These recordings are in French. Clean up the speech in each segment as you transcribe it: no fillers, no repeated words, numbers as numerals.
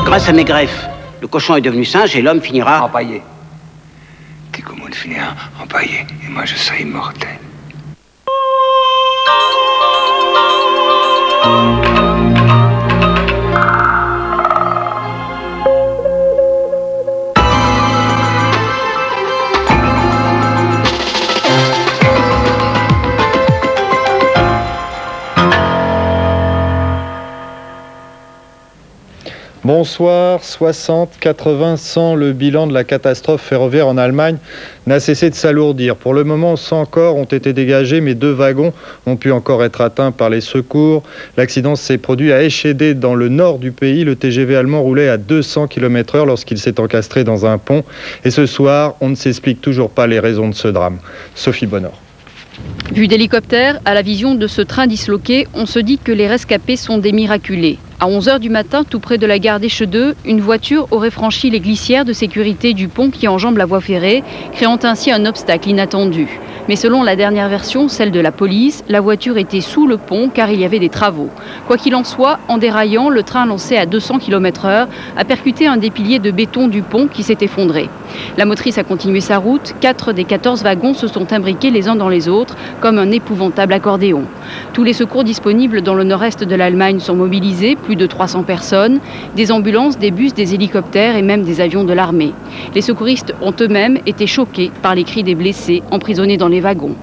Grâce à mes greffes, le cochon est devenu singe et l'homme finira... empaillé. Tes commodes finiront empaillé et moi je serai immortel. Bonsoir, 60, 80, 100, le bilan de la catastrophe ferroviaire en Allemagne n'a cessé de s'alourdir. Pour le moment, 100 corps ont été dégagés, mais 2 wagons ont pu encore être atteints par les secours. L'accident s'est produit à Eschede, dans le nord du pays. Le TGV allemand roulait à 200 km/h lorsqu'il s'est encastré dans un pont. Et ce soir, on ne s'explique toujours pas les raisons de ce drame. Sophie Bonnord. Vue d'hélicoptère, à la vision de ce train disloqué, on se dit que les rescapés sont des miraculés. À 11h du matin, tout près de la gare d'Eschede, une voiture aurait franchi les glissières de sécurité du pont qui enjambe la voie ferrée, créant ainsi un obstacle inattendu. Mais selon la dernière version, celle de la police, la voiture était sous le pont car il y avait des travaux. Quoi qu'il en soit, en déraillant, le train lancé à 200 km/h a percuté un des piliers de béton du pont qui s'est effondré. La motrice a continué sa route, 4 des 14 wagons se sont imbriqués les uns dans les autres, comme un épouvantable accordéon. Tous les secours disponibles dans le nord-est de l'Allemagne sont mobilisés, plus de 300 personnes, des ambulances, des bus, des hélicoptères et même des avions de l'armée. Les secouristes ont eux-mêmes été choqués par les cris des blessés emprisonnés dans les wagons.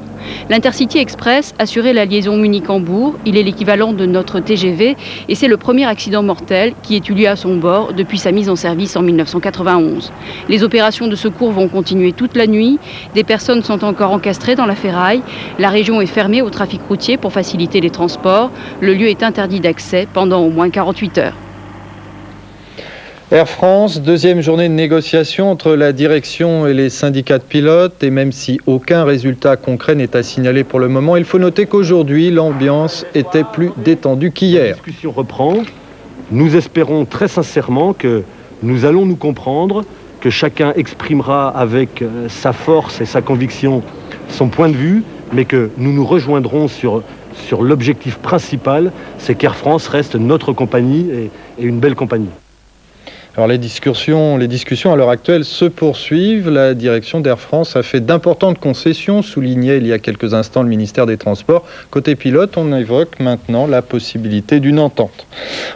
L'Intercity Express assurait la liaison Munich-Hambourg. Il est l'équivalent de notre TGV et c'est le premier accident mortel qui ait eu lieu à son bord depuis sa mise en service en 1991. Les opérations de secours vont continuer toute la nuit. Des personnes sont encore encastrées dans la ferraille. La région est fermée au trafic routier pour faciliter les transports. Le lieu est interdit d'accès pendant au moins 48 heures. Air France, deuxième journée de négociation entre la direction et les syndicats de pilotes. Et même si aucun résultat concret n'est à signaler pour le moment, il faut noter qu'aujourd'hui, l'ambiance était plus détendue qu'hier. La discussion reprend. Nous espérons très sincèrement que nous allons nous comprendre, que chacun exprimera avec sa force et sa conviction son point de vue, mais que nous nous rejoindrons sur l'objectif principal, c'est qu'Air France reste notre compagnie et une belle compagnie. Alors les discussions à l'heure actuelle se poursuivent. La direction d'Air France a fait d'importantes concessions, soulignait il y a quelques instants le ministère des Transports. Côté pilote, on évoque maintenant la possibilité d'une entente.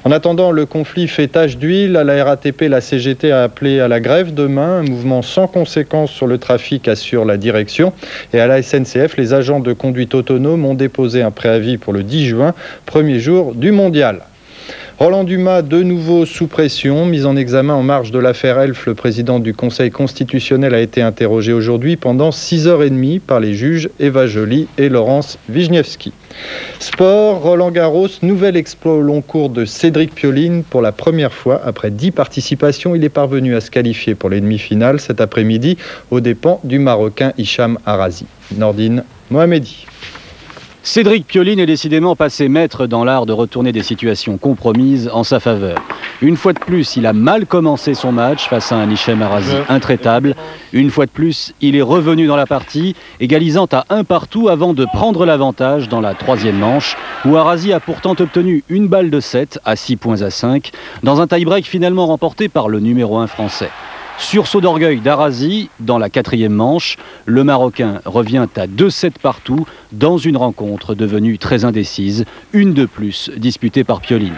En attendant, le conflit fait tache d'huile. À la RATP, la CGT a appelé à la grève demain, un mouvement sans conséquence sur le trafic, assure la direction. Et à la SNCF, les agents de conduite autonome ont déposé un préavis pour le 10 juin, premier jour du mondial. Roland Dumas, de nouveau sous pression, mis en examen en marge de l'affaire Elf. Le président du Conseil constitutionnel a été interrogé aujourd'hui pendant 6h30 par les juges Eva Joly et Laurence Wisniewski. Sport, Roland Garros, nouvel exploit au long cours de Cédric Pioline. Pour la première fois, après 10 participations, il est parvenu à se qualifier pour les demi-finales cet après-midi aux dépens du Marocain Hicham Arazi. Nordine Mohamedi. Cédric Pioline est décidément passé maître dans l'art de retourner des situations compromises en sa faveur. Une fois de plus, il a mal commencé son match face à un Hicham Arazi intraitable. Une fois de plus, il est revenu dans la partie, égalisant à 1-1 avant de prendre l'avantage dans la troisième manche, où Arazi a pourtant obtenu une balle de 7 à 6 points à 5, dans un tie-break finalement remporté par le numéro 1 français. Sursaut d'orgueil d'Arazi dans la quatrième manche. Le Marocain revient à 2-7 partout dans une rencontre devenue très indécise, une de plus disputée par Pioline.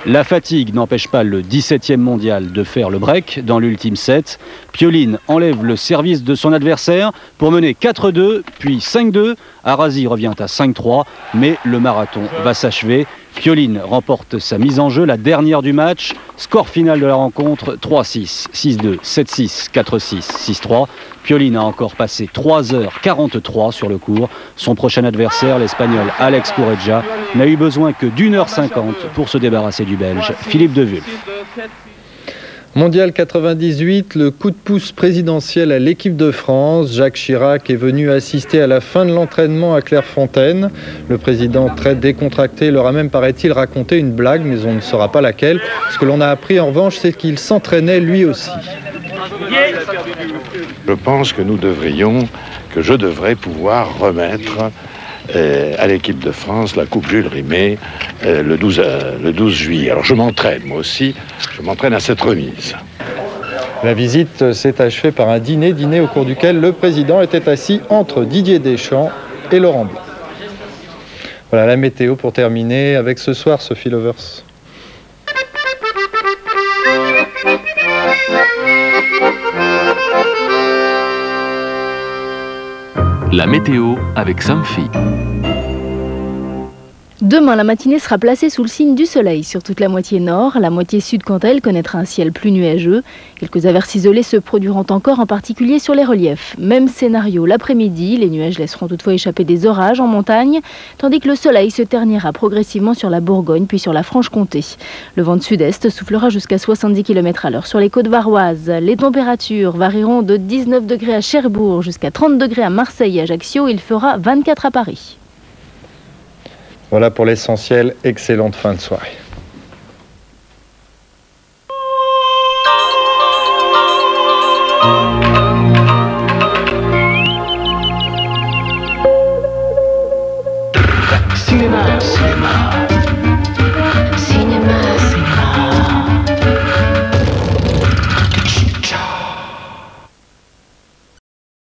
La fatigue n'empêche pas le 17e mondial de faire le break dans l'ultime set. Pioline enlève le service de son adversaire pour mener 4-2 puis 5-2. Arazi revient à 5-3 mais le marathon va s'achever. Pioline remporte sa mise en jeu, la dernière du match. Score final de la rencontre, 3-6, 6-2, 7-6, 4-6, 6-3. Pioline a encore passé 3h43 sur le court. Son prochain adversaire, l'Espagnol Alex Correja, n'a eu besoin que d'1h50 pour se débarrasser du Belge Philippe Devulf. Mondial 98, le coup de pouce présidentiel à l'équipe de France. Jacques Chirac est venu assister à la fin de l'entraînement à Clairefontaine. Le président, très décontracté, leur a même, paraît-il, raconté une blague, mais on ne saura pas laquelle. Ce que l'on a appris en revanche, c'est qu'il s'entraînait lui aussi. Je pense que je devrais pouvoir remettre à l'équipe de France la Coupe Jules Rimet le 12 juillet. Alors je m'entraîne, moi aussi, je m'entraîne à cette remise. La visite s'est achevée par un dîner au cours duquel le président était assis entre Didier Deschamps et Laurent Blanc. Voilà la météo pour terminer avec ce soir, Sophie Lovers. La météo avec Somfy. Demain, la matinée sera placée sous le signe du soleil sur toute la moitié nord. La moitié sud, quant à elle, connaîtra un ciel plus nuageux. Quelques averses isolées se produiront encore, en particulier sur les reliefs. Même scénario l'après-midi. Les nuages laisseront toutefois échapper des orages en montagne, tandis que le soleil se ternira progressivement sur la Bourgogne puis sur la Franche-Comté. Le vent de sud-est soufflera jusqu'à 70 km/h sur les côtes varoises. Les températures varieront de 19 degrés à Cherbourg jusqu'à 30 degrés à Marseille et Ajaccio. Il fera 24 à Paris. Voilà pour l'essentiel. Excellente fin de soirée.